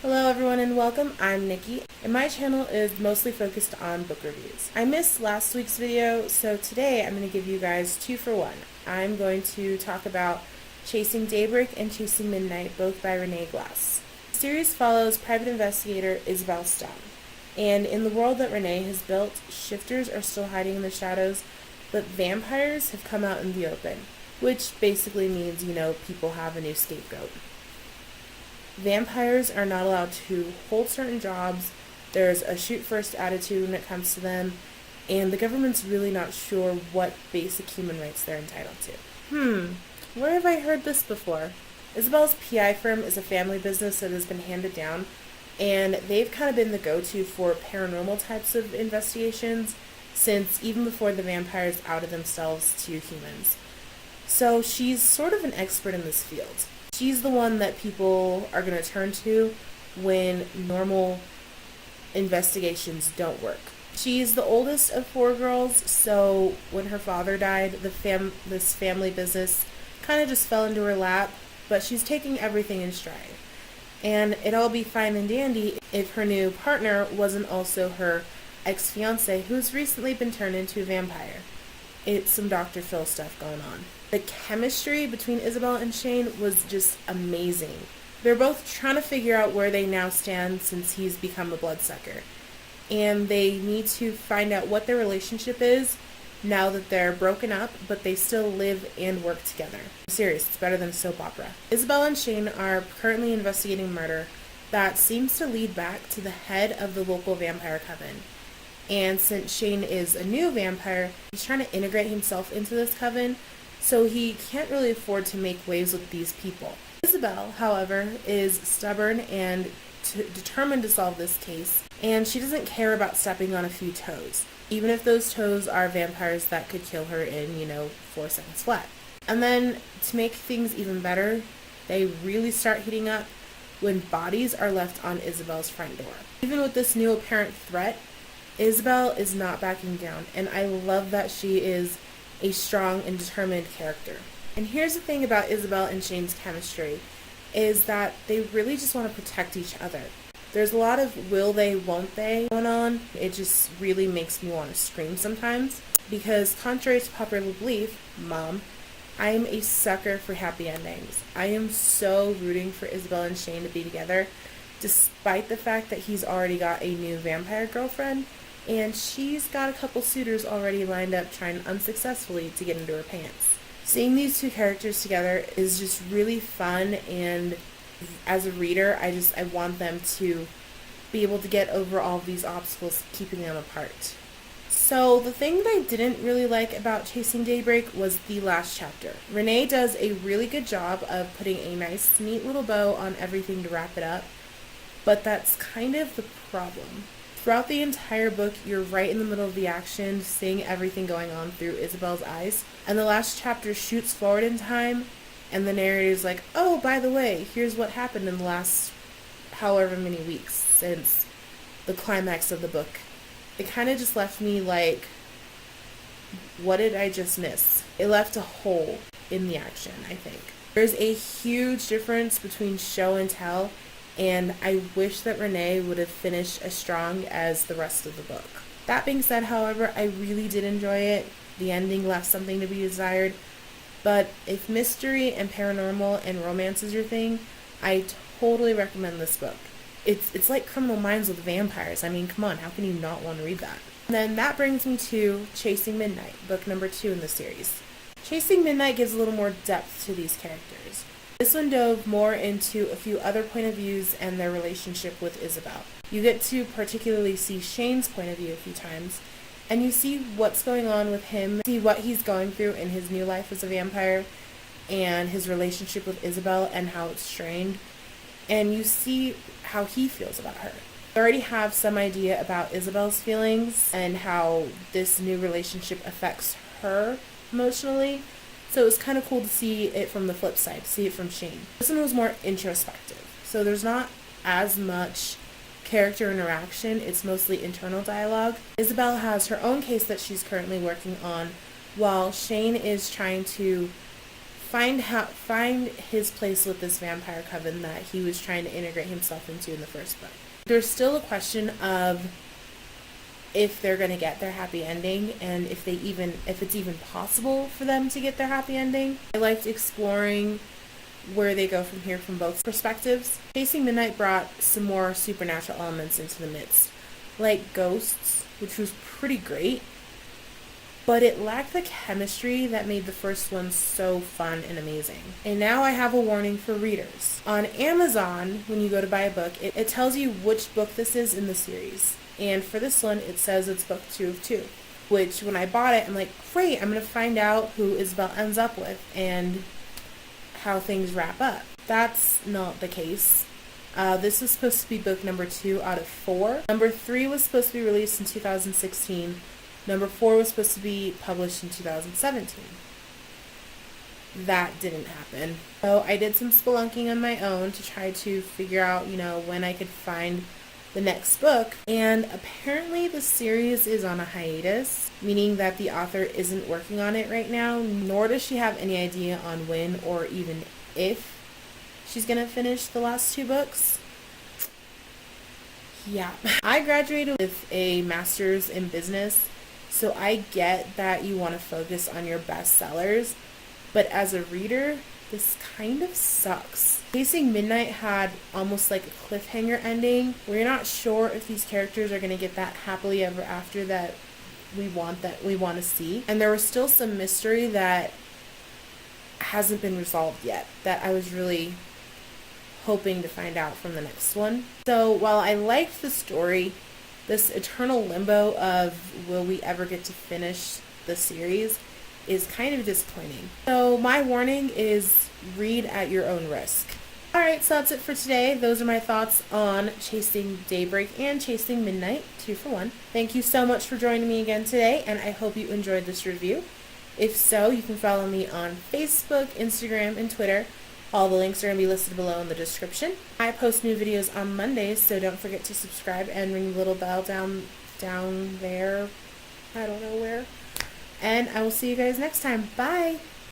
Hello everyone and welcome. I'm Nikki and my channel is mostly focused on book reviews. I missed last week's video, so today I'm going to give you guys 2 for 1. I'm going to talk about Chasing Daybreak and Chasing Midnight, both by Ranae Glass. The series follows private investigator Isabel Shane, and in the world that Ranae has built, shifters are still hiding in the shadows, but vampires have come out in the open, which basically means, people have a new scapegoat. Vampires are not allowed to hold certain jobs, there's a shoot-first attitude when it comes to them, and the government's really not sure what basic human rights they're entitled to. Where have I heard this before? Isabel's PI firm is a family business that has been handed down, and they've kind of been the go-to for paranormal types of investigations since even before the vampires outed themselves to humans. So she's sort of an expert in this field. She's the one that people are going to turn to when normal investigations don't work. She's the oldest of 4 girls, so when her father died, this family business kind of just fell into her lap, but she's taking everything in stride. And it'd all be fine and dandy if her new partner wasn't also her ex-fiancé who's recently been turned into a vampire. It's some Dr. Phil stuff going on. The chemistry between Isabel and Shane was just amazing. They're both trying to figure out where they now stand since he's become a bloodsucker. And they need to find out what their relationship is now that they're broken up, but they still live and work together. I'm serious, it's better than a soap opera. Isabel and Shane are currently investigating a murder that seems to lead back to the head of the local vampire coven. And since Shane is a new vampire, he's trying to integrate himself into this coven, so he can't really afford to make waves with these people. Isabel, however, is stubborn and determined to solve this case, and she doesn't care about stepping on a few toes, even if those toes are vampires that could kill her in, 4 seconds flat. And then, to make things even better, they really start heating up when bodies are left on Isabel's front door. Even with this new apparent threat, Isabel is not backing down, and I love that she is a strong and determined character. And here's the thing about Isabel and Shane's chemistry, is that they really just want to protect each other. There's a lot of will they, won't they going on. It just really makes me want to scream sometimes, because contrary to popular belief, Mom, I am a sucker for happy endings. I am so rooting for Isabel and Shane to be together, despite the fact that he's already got a new vampire girlfriend, and she's got a couple suitors already lined up trying unsuccessfully to get into her pants. Seeing these 2 characters together is just really fun, and as a reader, I want them to be able to get over all of these obstacles keeping them apart. So the thing that I didn't really like about Chasing Daybreak was the last chapter. Ranae does a really good job of putting a nice, neat little bow on everything to wrap it up, but that's kind of the problem. Throughout the entire book, you're right in the middle of the action, seeing everything going on through Isabel's eyes, and the last chapter shoots forward in time, and the narrator's like, oh, by the way, here's what happened in the last however many weeks since the climax of the book. It kind of just left me like, what did I just miss? It left a hole in the action, I think. There's a huge difference between show and tell, and I wish that Ranae would have finished as strong as the rest of the book. That being said, however, I really did enjoy it. The ending left something to be desired, but if mystery and paranormal and romance is your thing, I totally recommend this book. It's like Criminal Minds with vampires. I mean, come on, how can you not want to read that? And then that brings me to Chasing Midnight, book number 2 in the series. Chasing Midnight gives a little more depth to these characters. This one dove more into a few other point of views and their relationship with Isabel. You get to particularly see Shane's point of view a few times, and you see what's going on with him, see what he's going through in his new life as a vampire, and his relationship with Isabel and how it's strained, and you see how he feels about her. I already have some idea about Isabel's feelings and how this new relationship affects her emotionally, so it was kind of cool to see it from the flip side, to see it from Shane. This one was more introspective, so there's not as much character interaction, it's mostly internal dialogue. Isabel has her own case that she's currently working on, while Shane is trying to find his place with this vampire coven that he was trying to integrate himself into in the first book. There's still a question of if they're going to get their happy ending, and if it's even possible for them to get their happy ending. I liked exploring where they go from here from both perspectives. Chasing Midnight brought some more supernatural elements into the midst, like ghosts, which was pretty great, but it lacked the chemistry that made the first one so fun and amazing. And now I have a warning for readers. On Amazon, when you go to buy a book, it tells you which book this is in the series. And for this one, it says it's book 2 of 2, which when I bought it, I'm like, great, I'm going to find out who Isabel ends up with and how things wrap up. That's not the case. This was supposed to be book number 2 out of 4. Number 3 was supposed to be released in 2016. Number 4 was supposed to be published in 2017. That didn't happen. So I did some spelunking on my own to try to figure out, when I could find the next book. And apparently the series is on a hiatus, meaning that the author isn't working on it right now, nor does she have any idea on when or even if she's going to finish the last 2 books. Yeah. I graduated with a master's in business, so I get that you want to focus on your bestsellers, but as a reader, this kind of sucks. Chasing Midnight had almost like a cliffhanger ending where you're not sure if these characters are going to get that happily ever after that we want to see. And there was still some mystery that hasn't been resolved yet that I was really hoping to find out from the next one. So while I liked the story, this eternal limbo of will we ever get to finish the series is kind of disappointing. So my warning is read at your own risk. Alright, so that's it for today. Those are my thoughts on Chasing Daybreak and Chasing Midnight, 2 for 1. Thank you so much for joining me again today, and I hope you enjoyed this review. If so, you can follow me on Facebook, Instagram, and Twitter. All the links are going to be listed below in the description. I post new videos on Mondays, so don't forget to subscribe and ring the little bell down there. I don't know where. And I will see you guys next time. Bye!